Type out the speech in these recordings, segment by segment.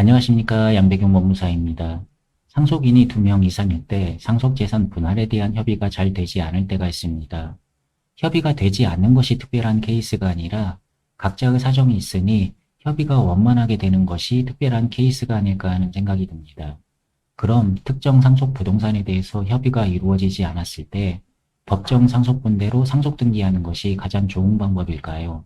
안녕하십니까. 양배경 법무사입니다. 상속인이 2명 이상일 때 상속재산 분할에 대한 협의가 잘 되지 않을 때가 있습니다. 협의가 되지 않는 것이 특별한 케이스가 아니라 각자의 사정이 있으니 협의가 원만하게 되는 것이 특별한 케이스가 아닐까 하는 생각이 듭니다. 그럼 특정 상속 부동산에 대해서 협의가 이루어지지 않았을 때 법정 상속분대로 상속등기하는 것이 가장 좋은 방법일까요?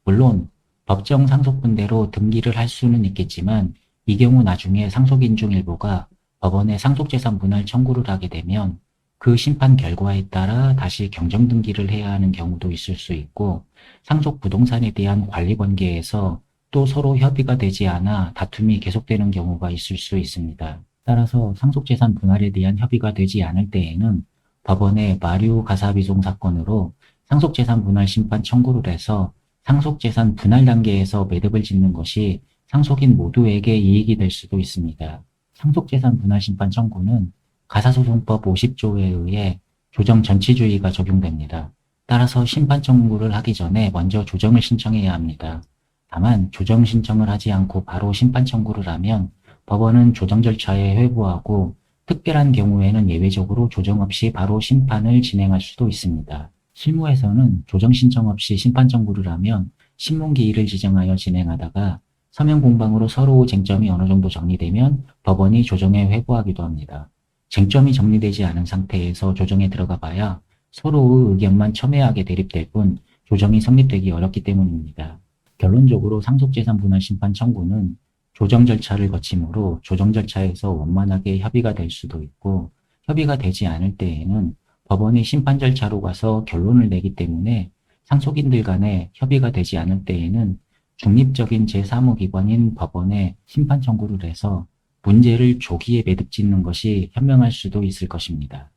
물론 법정 상속분대로 등기를 할 수는 있겠지만 이 경우 나중에 상속인 중 일부가 법원에 상속재산 분할 청구를 하게 되면 그 심판 결과에 따라 다시 경정등기를 해야 하는 경우도 있을 수 있고, 상속 부동산에 대한 관리 관계에서 또 서로 협의가 되지 않아 다툼이 계속되는 경우가 있을 수 있습니다. 따라서 상속재산 분할에 대한 협의가 되지 않을 때에는 법원에 마류 가사비송 사건으로 상속재산 분할 심판 청구를 해서 상속재산 분할 단계에서 매듭을 짓는 것이 상속인 모두에게 이익이 될 수도 있습니다. 상속재산 분할 심판 청구는 가사소송법 50조에 의해 조정 전치주의가 적용됩니다. 따라서 심판 청구를 하기 전에 먼저 조정을 신청해야 합니다. 다만 조정 신청을 하지 않고 바로 심판 청구를 하면 법원은 조정 절차에 회부하고 특별한 경우에는 예외적으로 조정 없이 바로 심판을 진행할 수도 있습니다. 실무에서는 조정 신청 없이 심판 청구를 하면 신문기일을 지정하여 진행하다가 서면 공방으로 서로 쟁점이 어느 정도 정리되면 법원이 조정에 회부하기도 합니다. 쟁점이 정리되지 않은 상태에서 조정에 들어가 봐야 서로의 의견만 첨예하게 대립될 뿐 조정이 성립되기 어렵기 때문입니다. 결론적으로 상속재산 분할 심판 청구는 조정 절차를 거치므로 조정 절차에서 원만하게 협의가 될 수도 있고, 협의가 되지 않을 때에는 법원이 심판 절차로 가서 결론을 내기 때문에 상속인들 간에 협의가 되지 않을 때에는 중립적인 제3호기관인 법원에 심판 청구를 해서 문제를 조기에 매듭 짓는 것이 현명할 수도 있을 것입니다.